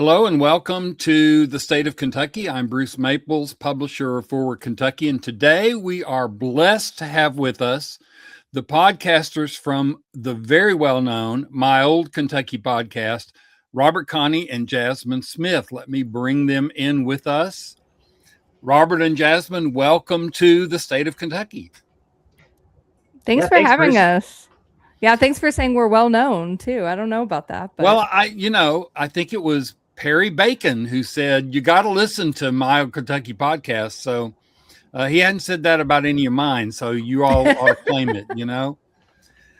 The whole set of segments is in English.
Hello and welcome to the state of Kentucky. I'm Bruce Maples, publisher of Forward Kentucky, and today we are blessed to have with us the podcasters from the very well-known My Old Kentucky podcast, Robert Kahne and Jazmin Smith. Let me bring them in with us. Robert and Jazmin, welcome to the state of Kentucky. Thanks for having us. Yeah, thanks for saying we're well-known, too. I don't know about that. But... Well, I think it was Perry Bacon who said, you got to listen to My Old Kentucky podcast. So he hadn't said that about any of mine. So you all ought to claim it, Yeah.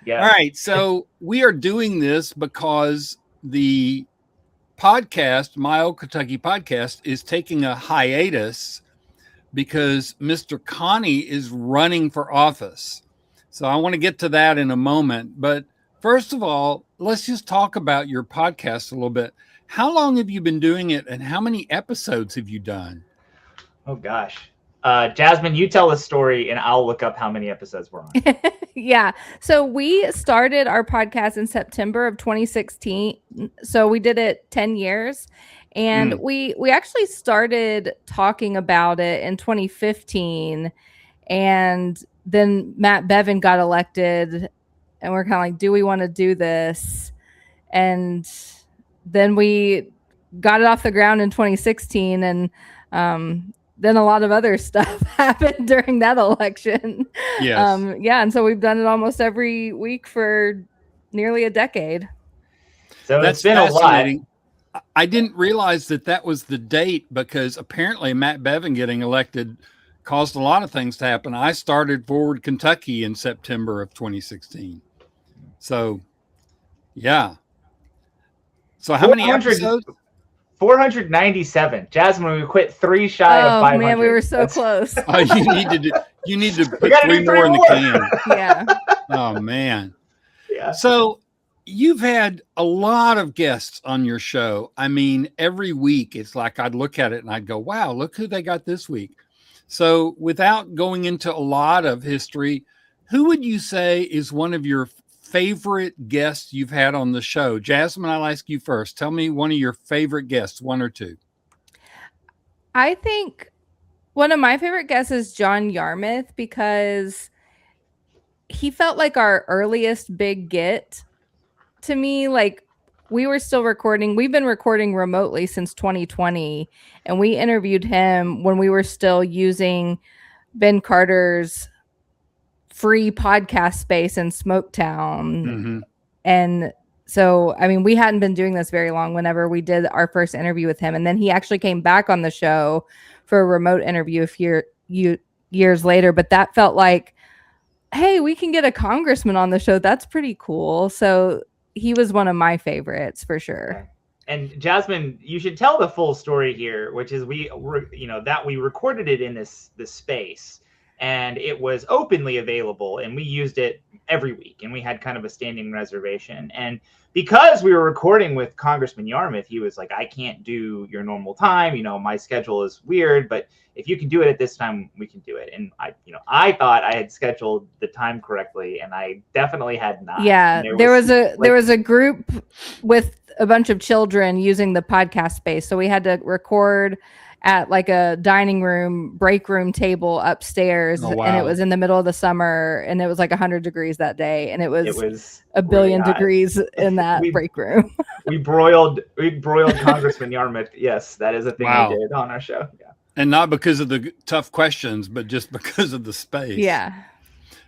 All right. So we are doing this because the podcast, My Old Kentucky podcast, is taking a hiatus because Mr. Kahne is running for office. So I want to get to that in a moment. But first of all, let's just talk about your podcast a little bit. How long have you been doing it and how many episodes have you done? Oh, gosh. Jazmin, you tell the story and I'll look up how many episodes we're on. Yeah. So we started our podcast in September of 2016. So we did it 10 years. And we actually started talking about it in 2015. And then Matt Bevin got elected. And we're kind of like, do we want to do this? And then we got it off the ground in 2016, and then a lot of other stuff happened during that election. Yes. And so we've done it almost every week for nearly a decade. So it's been a lot. I didn't realize that was the date because apparently Matt Bevin getting elected caused a lot of things to happen. I started Forward Kentucky in September of 2016. So, yeah. So how many episodes? 497. Jazmin, we quit 3 shy of 500. Oh man, we were so close. You need to put 3 more in the can. Yeah. Oh man. Yeah. So you've had a lot of guests on your show. I mean, every week it's like I'd look at it and I'd go, wow, look who they got this week. So without going into a lot of history, who would you say is one of your favorite guests you've had on the show? Jazmin, I'll ask you first. Tell me one of your favorite guests, 1 or 2. I think one of my favorite guests is John Yarmouth because he felt like our earliest big get to me. Like we were still recording. We've been recording remotely since 2020, and we interviewed him when we were still using Ben Carter's free podcast space in Smoketown. Mm-hmm. And so, I mean, we hadn't been doing this very long whenever we did our first interview with him. And then he actually came back on the show for a remote interview years later. But that felt like, hey, we can get a congressman on the show. That's pretty cool. So he was one of my favorites for sure. And Jazmin, you should tell the full story here, which is we recorded it in this space. And it was openly available, and we used it every week, and we had kind of a standing reservation. And because we were recording with Congressman Yarmouth, he was like, I can't do your normal time. My schedule is weird, but if you can do it at this time, we can do it. And I thought I had scheduled the time correctly, and I definitely had not. Yeah, there was a group with a bunch of children using the podcast space, so we had to record at like a dining room, break room table upstairs. Oh, wow. And it was in the middle of the summer, and it was like 100 degrees that day. And it was a billion degrees in that break room. we broiled Congressman Yarmouth. Yes, that is a thing we did on our show. Yeah. And not because of the tough questions, but just because of the space. Yeah.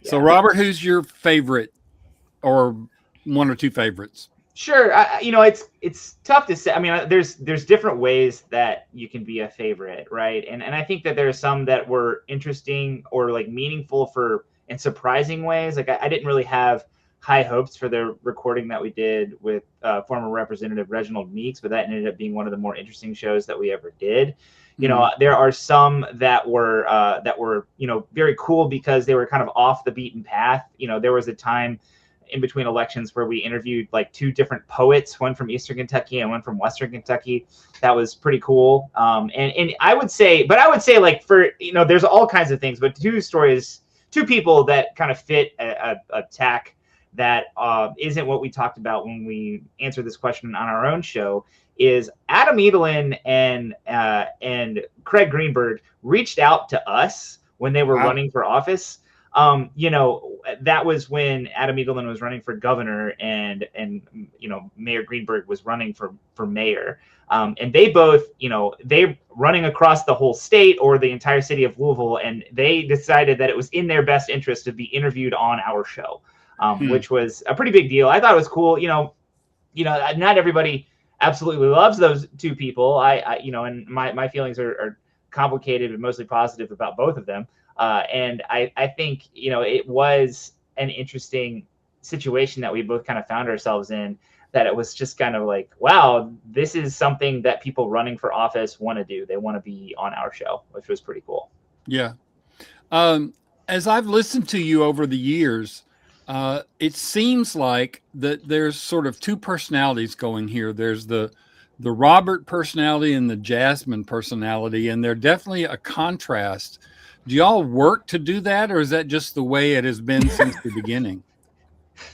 So Robert, who's your favorite or 1 or 2 favorites? Sure. It's tough to say. I mean, there's different ways that you can be a favorite, right? And I think that there are some that were interesting or like meaningful in surprising ways. Like I didn't really have high hopes for the recording that we did with former Representative Reginald Meeks, but that ended up being one of the more interesting shows that we ever did. There are some that were very cool because they were kind of off the beaten path. There was a time in between elections where we interviewed like 2 different poets, one from Eastern Kentucky and one from Western Kentucky. That was pretty cool. And I would say like for, there's all kinds of things, but 2 people that kind of fit a tack that isn't what we talked about when we answered this question on our own show is Adam Edelin and Craig Greenberg reached out to us when they were running for office. That was when Adam Edelin was running for governor and Mayor Greenberg was running for mayor. And they both, they running across the whole state or the entire city of Louisville, and they decided that it was in their best interest to be interviewed on our show, which was a pretty big deal. I thought it was cool. Not everybody absolutely loves those two people. And my feelings are complicated but mostly positive about both of them. And I think, it was an interesting situation that we both kind of found ourselves in, that it was just kind of like, wow, this is something that people running for office want to do. They want to be on our show, which was pretty cool. Yeah. As I've listened to you over the years, it seems like that there's sort of two personalities going here. There's the Robert personality and the Jazmin personality, and they're definitely a contrast. Do y'all work to do that, or is that just the way it has been since the beginning?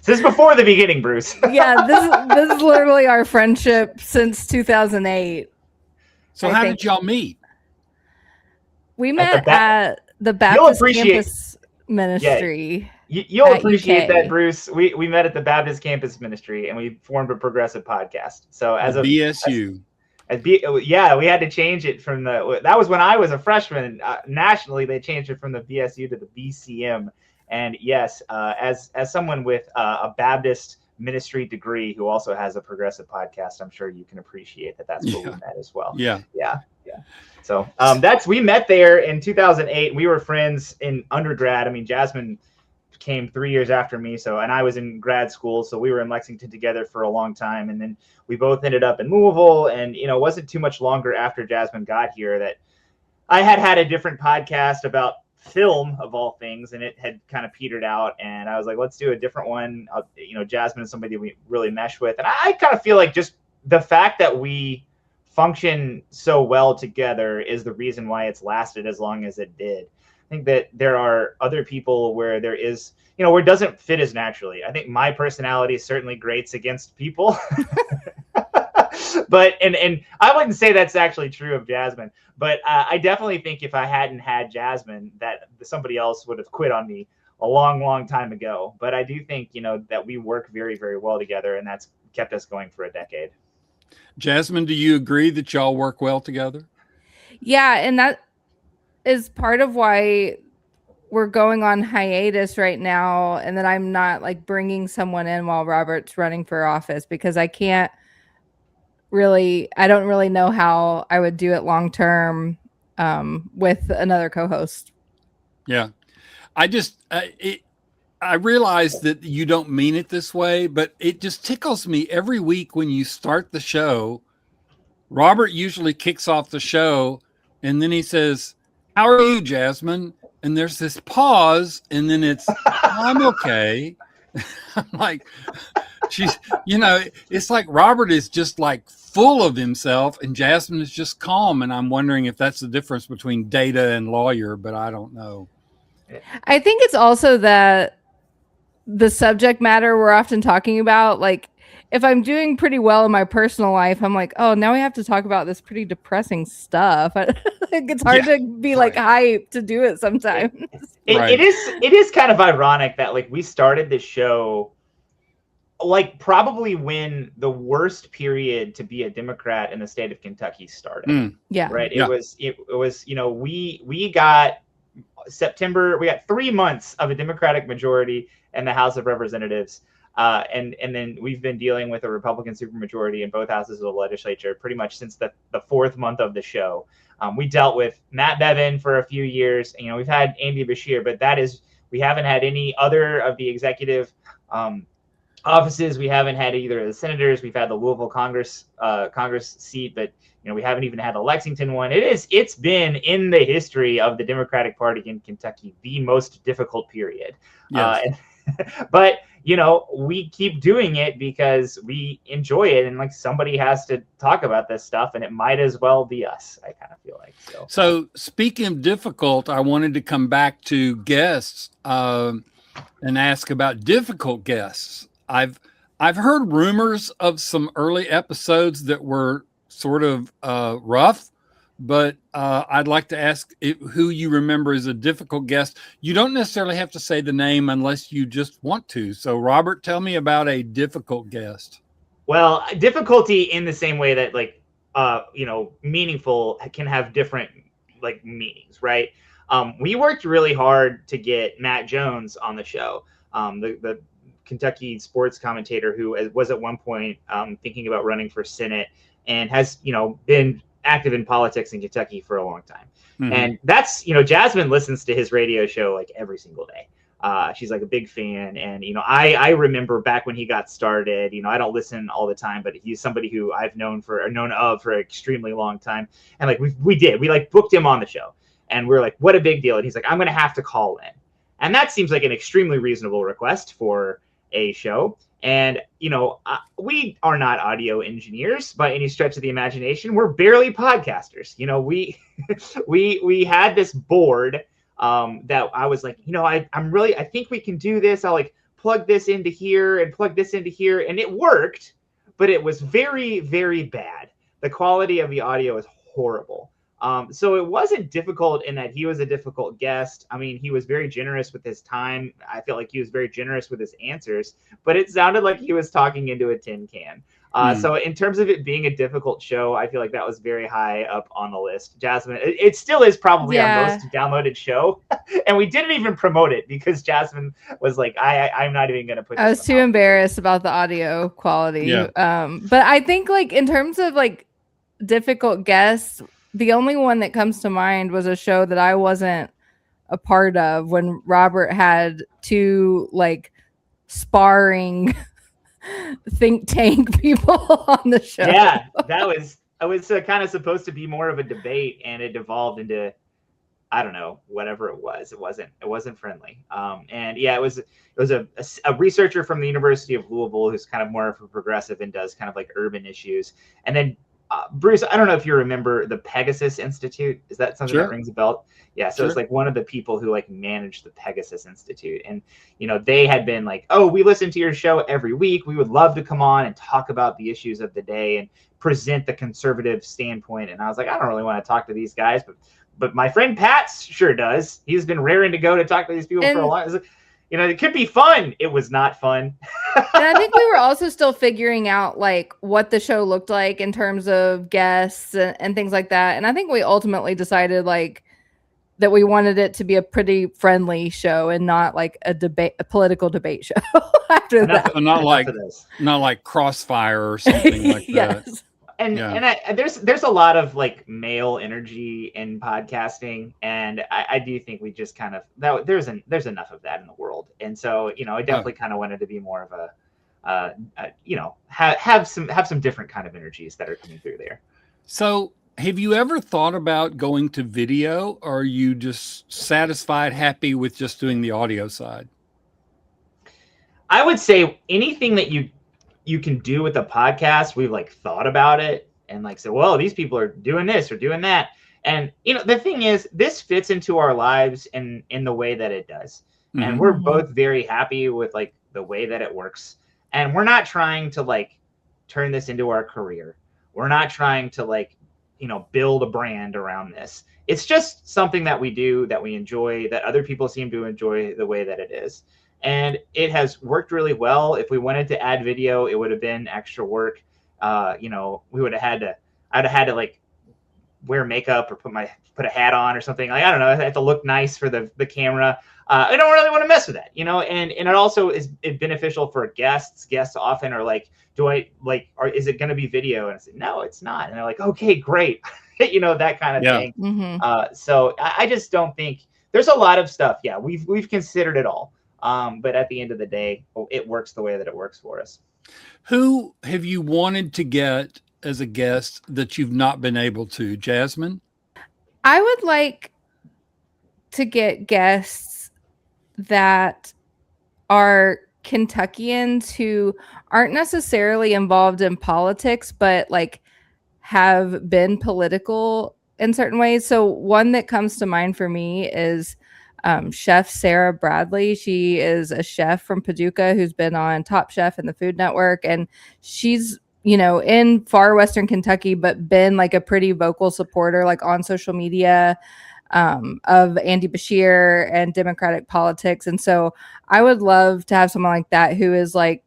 Since before the beginning, Bruce. Yeah, this is literally our friendship since 2008. So how did y'all meet? We met at the Baptist Campus Ministry. Yeah, you'll appreciate that, Bruce. We met at the Baptist Campus Ministry, and we formed a progressive podcast. So as a BSU. We had to change it from that was when I was a freshman. Nationally, they changed it from the BSU to the BCM. And yes, as someone with a Baptist ministry degree who also has a progressive podcast, I'm sure you can appreciate that that's where we met as well. Yeah. So we met there in 2008. We were friends in undergrad. I mean, Jazmin came 3 years after me, and I was in grad school, so we were in Lexington together for a long time, and then we both ended up in Louisville. And it wasn't too much longer after Jazmin got here that I had a different podcast about film of all things, and it had kind of petered out, and I was like, let's do a different one. Jazmin is somebody we really mesh with, and I kind of feel like just the fact that we function so well together is the reason why it's lasted as long as it did. I think that there are other people where there is, where it doesn't fit as naturally. I think my personality certainly grates against people. But and I wouldn't say that's actually true of Jazmin, but I definitely think if I hadn't had Jazmin, that somebody else would have quit on me a long, long time ago. But I do think, that we work very, very well together, and that's kept us going for a decade. Jazmin, do you agree that y'all work well together? Yeah, and that is part of why we're going on hiatus right now, and that I'm not like bringing someone in while Robert's running for office, because I don't really know how I would do it long term with another co-host. Yeah. I realize that you don't mean it this way, but it just tickles me every week when you start the show. Robert usually kicks off the show, and then he says, "How are you, Jazmin?" And there's this pause, and then it's, "I'm okay." I'm like, it's like Robert is just like full of himself, and Jazmin is just calm. And I'm wondering if that's the difference between data and lawyer, but I don't know. I think it's also that the subject matter we're often talking about, like if I'm doing pretty well in my personal life, I'm like, oh, now we have to talk about this pretty depressing stuff. It's hard to be like hyped to do it sometimes. It is kind of ironic that like we started this show like probably when the worst period to be a Democrat in the state of Kentucky started. Right. It was we got September, we got 3 months of a Democratic majority in the House of Representatives. And then we've been dealing with a Republican supermajority in both houses of the legislature pretty much since the fourth month of the show. We dealt with Matt Bevin for a few years. We've had Andy Bashir, but we haven't had any other of the executive offices. We haven't had either of the senators. We've had the Louisville Congress seat, but we haven't even had the Lexington one. It's been in the history of the Democratic Party in Kentucky the most difficult period. Yes. But we keep doing it because we enjoy it, and like somebody has to talk about this stuff, and it might as well be us. I kind of feel like so. Speaking of difficult, I wanted to come back to guests. and ask about difficult guests. I've heard rumors of some early episodes that were sort of rough, but I'd like to ask who you remember as a difficult guest. You don't necessarily have to say the name unless you just want to. So, Robert, tell me about a difficult guest. Well, difficulty in the same way that meaningful can have different like meanings, right? We worked really hard to get Matt Jones on the show, the Kentucky sports commentator who was at one point thinking about running for Senate and has, been active in politics in Kentucky for a long time. Mm-hmm. And that's, Jazmin listens to his radio show like every single day. She's like a big fan. And, I remember back when he got started, I don't listen all the time, but he's somebody who I've known for an extremely long time. And like, we like booked him on the show and we're like, what a big deal. And he's like, I'm going to have to call in. And that seems like an extremely reasonable request for a show. And, we are not audio engineers by any stretch of the imagination. We're barely podcasters. We had this board that I was like, I think we can do this. I'll like plug this into here and plug this into here. And it worked, but it was very, very bad. The quality of the audio is horrible. So it wasn't difficult in that he was a difficult guest. I mean, he was very generous with his time. I felt like he was very generous with his answers, but it sounded like he was talking into a tin can. So in terms of it being a difficult show, I feel like that was very high up on the list. Jazmin, it still is probably our most downloaded show. And we didn't even promote it because Jazmin was like, I'm not even going to put this. I was too embarrassed about the audio quality. Yeah. But I think like in terms of like difficult guests, the only one that comes to mind was a show that I wasn't a part of when Robert had two like sparring think tank people on the show. Yeah, it was kind of supposed to be more of a debate, and it devolved into, I don't know, whatever it was. It wasn't friendly. And yeah, it was a researcher from the University of Louisville who's kind of more of a progressive and does kind of like urban issues, and then. Bruce, I don't know if you remember the Pegasus Institute. Is that something that rings a bell? Yeah. So it's like one of the people who like managed the Pegasus Institute. And, they had been like, oh, we listen to your show every week. We would love to come on and talk about the issues of the day and present the conservative standpoint. And I was like, I don't really want to talk to these guys, but my friend Pat sure does. He's been raring to go to talk to these people for a while. It could be fun. It was not fun. And I think we were also still figuring out like what the show looked like in terms of guests and things like that. And I think we ultimately decided like that we wanted it to be a pretty friendly show and not like a political debate show after that. Not like Crossfire or something like that. And there's a lot of like male energy in podcasting, and I do think we just kind of there's enough of that in the world, and so I definitely kind of wanted to be more of have some different kind of energies that are coming through there. So have you ever thought about going to video, or are you just satisfied, happy with just doing the audio side? I would say anything that you can do with the podcast, we've like thought about it and like said, well, these people are doing this or doing that. And, the thing is, this fits into our lives in the way that it does. Mm-hmm. And we're both very happy with like the way that it works. And we're not trying to like turn this into our career. We're not trying to like, build a brand around this. It's just something that we do, that we enjoy, that other people seem to enjoy the way that it is. And it has worked really well. If we wanted to add video, it would have been extra work. We would have had to. I'd have had to like wear makeup or put a hat on or something. Like I don't know. I have to look nice for the camera. I don't really want to mess with that, And it also is beneficial for guests. Guests often are like, is it going to be video? And I said, no, it's not. And they're like, okay, great. That kind of thing. Mm-hmm. So I just don't think there's a lot of stuff. Yeah, we've considered it all. But at the end of the day, it works the way that it works for us. Who have you wanted to get as a guest that you've not been able to, Jazmin? I would like to get guests that are Kentuckians who aren't necessarily involved in politics, but like have been political in certain ways. So one that comes to mind for me is Chef Sarah Bradley. She is a chef from Paducah who's been on Top Chef and the Food Network, and she's in far western Kentucky, but been like a pretty vocal supporter, like on social media, of Andy Bashir and Democratic politics. And so I would love to have someone like that who is like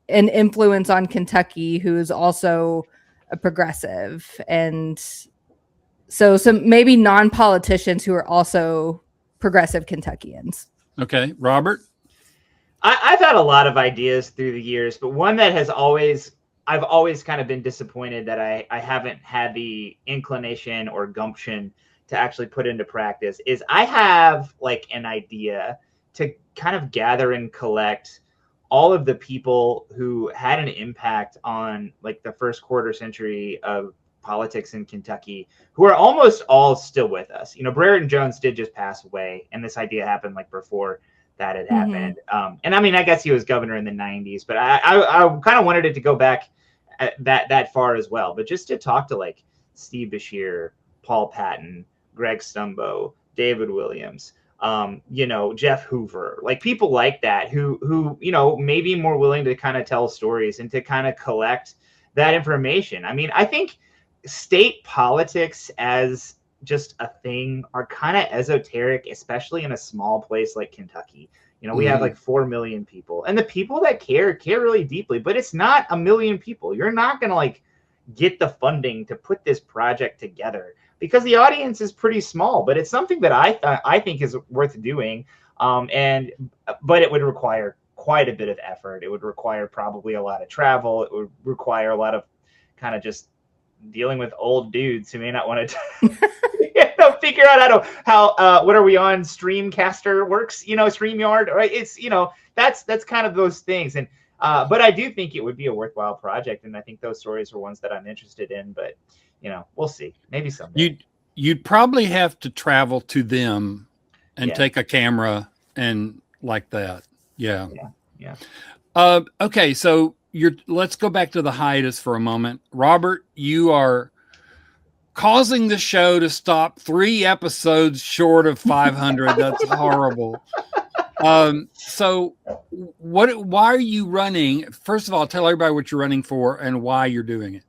an influence on Kentucky, who is also a progressive. And so some maybe non-politicians who are also progressive Kentuckians. Okay. Robert? I've had a lot of ideas through the years, but one that I've always kind of been disappointed that I haven't had the inclination or gumption to actually put into practice is I have like an idea to kind of gather and collect all of the people who had an impact on like the first quarter century of politics in Kentucky, who are almost all still with us. Brereton Jones did just pass away, and this idea happened like before that had happened. And I mean, I guess he was governor in the 90s, but I kind of wanted it to go back that far as well. But just to talk to like Steve Bashir, Paul Patton, Greg Stumbo, David Williams, Jeff Hoover, like people like that who may be more willing to kind of tell stories and to kind of collect that information. I mean, I think state politics as just a thing are kind of esoteric, especially in a small place like Kentucky. We have like 4 million people, and the people that care really deeply, but it's not a million people. You're not going to like get the funding to put this project together because the audience is pretty small, but it's something that I think is worth doing. But it would require quite a bit of effort. It would require probably a lot of travel. It would require a lot of kind of just dealing with old dudes who may not want to figure out how what are we on Streamcaster works, StreamYard, right? It's that's kind of those things. And but I do think it would be a worthwhile project, and I think those stories are ones that I'm interested in, but we'll see, maybe someday. You'd probably have to travel to them and take a camera and like that. Yeah. Okay, so let's go back to the hiatus for a moment. Robert, you are causing the show to stop 3 episodes short of 500. That's horrible. So why are you running? First of all, tell everybody what you're running for and why you're doing it.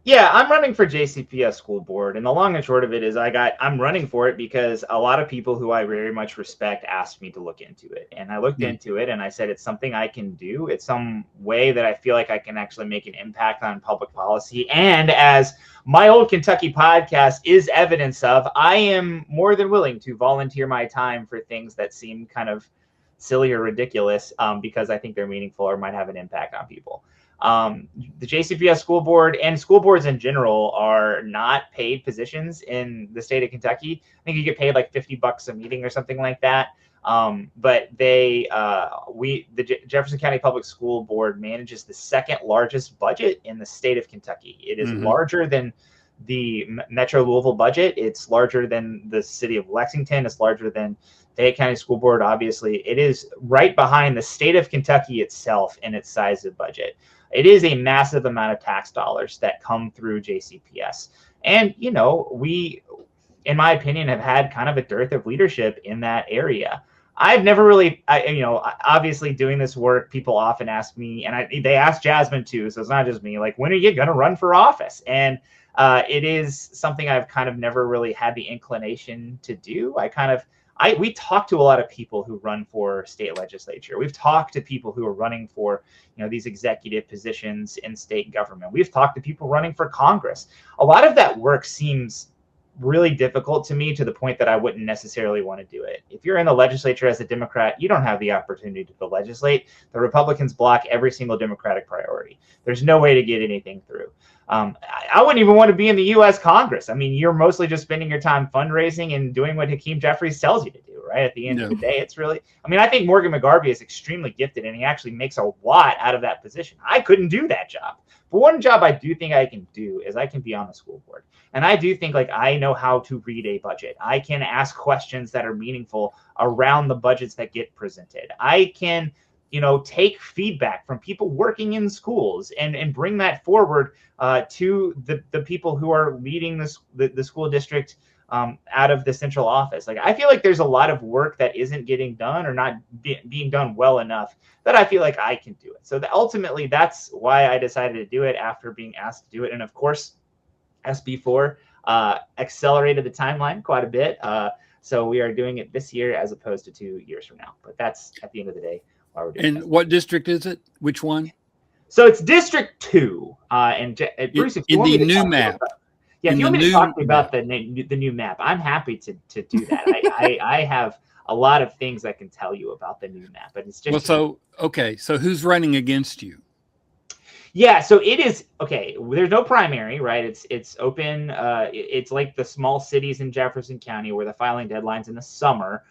Yeah, I'm running for JCPS school board, and the long and short of it is I'm running for it because a lot of people who I very much respect asked me to look into it, and I looked into it and I said it's something I can do. It's some way that I feel like I can actually make an impact on public policy, and as my old Kentucky podcast is evidence of, I am more than willing to volunteer my time for things that seem kind of silly or ridiculous because I think they're meaningful or might have an impact on people. The JCPS school board and school boards in general are not paid positions in the state of Kentucky. I think you get paid like $50 a meeting or something like that. But the Jefferson County Public School Board manages the second largest budget in the state of Kentucky. It is larger than the Metro Louisville budget. It's larger than the city of Lexington. It's larger than Fayette County School Board. Obviously, it is right behind the state of Kentucky itself in its size of budget. It is a massive amount of tax dollars that come through JCPS. And, we, in my opinion, have had kind of a dearth of leadership in that area. I've never really, obviously doing this work, people often ask me, and they ask Jazmin too, so it's not just me, like, when are you going to run for office? And it is something I've kind of never really had the inclination to do. We talk to a lot of people who run for state legislature. We've talked to people who are running for, these executive positions in state government. We've talked to people running for Congress. A lot of that work seems really difficult to me to the point that I wouldn't necessarily want to do it. If you're in the legislature as a Democrat, you don't have the opportunity to legislate. The Republicans block every single Democratic priority. There's no way to get anything through. I wouldn't even want to be in the U.S. Congress. I mean, you're mostly just spending your time fundraising and doing what Hakeem Jeffries tells you to do, right? At the end of the day, it's really, I think Morgan McGarvey is extremely gifted and he actually makes a lot out of that position. I couldn't do that job. But one job I do think I can do is I can be on the school board. And I do think I know how to read a budget. I can ask questions that are meaningful around the budgets that get presented. I can take feedback from people working in schools and bring that forward to the people who are leading the school district out of the central office. Like, I feel like there's a lot of work that isn't getting done or not being done well enough that I feel like I can do it. So ultimately, that's why I decided to do it after being asked to do it. And of course, SB4 accelerated the timeline quite a bit. So we are doing it this year as opposed to 2 years from now. But that's, at the end of the day, why we're doing it. And what district is it? Which one? So it's District 2. And Bruce, if you in want the me to new map. Yeah, if In you want the me to new talk about map. the new map, I'm happy to do that. I have a lot of things I can tell you about the new map, but it's just Well, so who's running against you? yeah. So it is okay. There's no primary, right? It's open. It's like the small cities in Jefferson County where the filing deadline's in the summer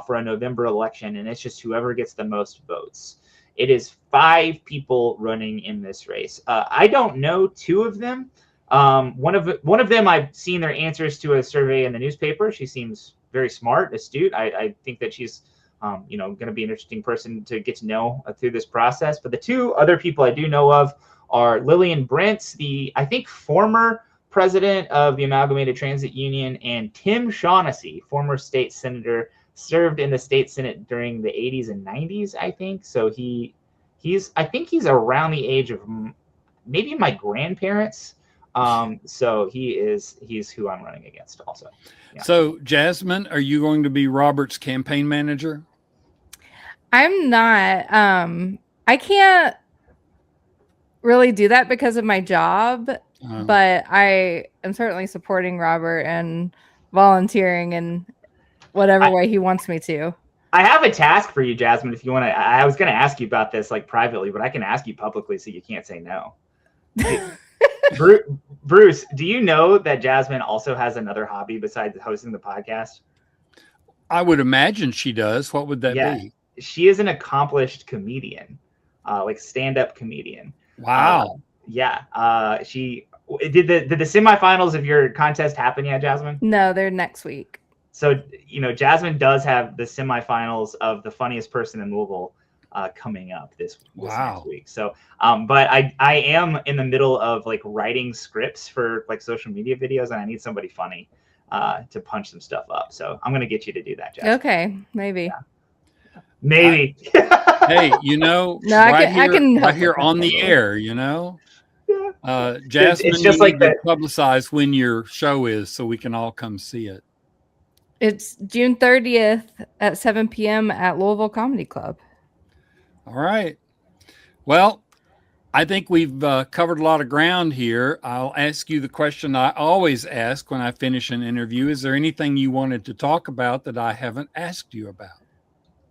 for a November election, and it's just whoever gets the most votes. It is 5 people running in this race. I don't know 2 of them. One of them, I've seen their answers to a survey in the newspaper. She seems very smart, astute. I think that she's, going to be an interesting person to get to know through this process. But the 2 other people I do know of are Lillian Brentz, I think former president of the Amalgamated Transit Union, and Tim Shaughnessy, former state senator, served in the state senate during the 80s and 90s, I think. So I think he's around the age of maybe my grandparents. So he's who I'm running against also. Yeah. So Jazmin, are you going to be Robert's campaign manager? I'm not. I can't really do that because of my job, but I am certainly supporting Robert and volunteering in whatever way he wants me to. I have a task for you, Jazmin, if you want to. I was going to ask you about this like privately, but I can ask you publicly so you can't say no. Bruce, do you know that Jazmin also has another hobby besides hosting the podcast? I would imagine she does. What would that be? She is an accomplished comedian, like stand-up comedian. Wow. She did the semifinals of your contest happen yet, Jazmin? No, they're next week. So, Jazmin does have the semifinals of the funniest person in Louisville coming up this next week. So, but I am in the middle of like writing scripts for like social media videos, and I need somebody funny to punch some stuff up. So I'm going to get you to do that, Jazmin. Okay, maybe. Yeah. Maybe. Hey, no, I can right here on the air, Jazmin, it's just like to publicize when your show is so we can all come see it. It's June 30th at 7 p.m. at Louisville Comedy Club. All right. Well, I think we've covered a lot of ground here. I'll ask you the question I always ask when I finish an interview. Is there anything you wanted to talk about that I haven't asked you about?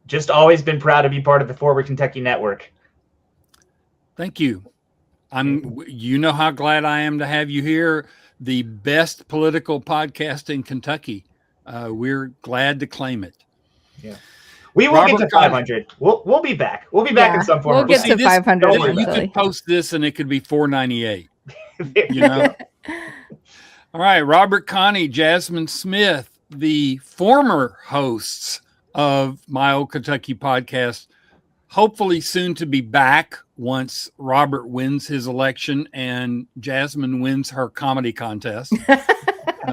Just always been proud to be part of the Forward Kentucky Network. Thank you. You know how glad I am to have you here. The best political podcast in Kentucky. We're glad to claim it. Yeah. We will get to 500. We'll be back. We'll be back in some form. We'll get to 500. You could post this and it could be 498. All right. Robert Kahne, Jazmin Smith, the former hosts of My Old Kentucky Podcast, hopefully soon to be back once Robert wins his election and Jazmin wins her comedy contest.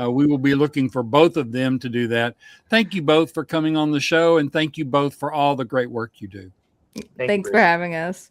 We will be looking for both of them to do that. Thank you both for coming on the show, and thank you both for all the great work you do. Thanks for having us.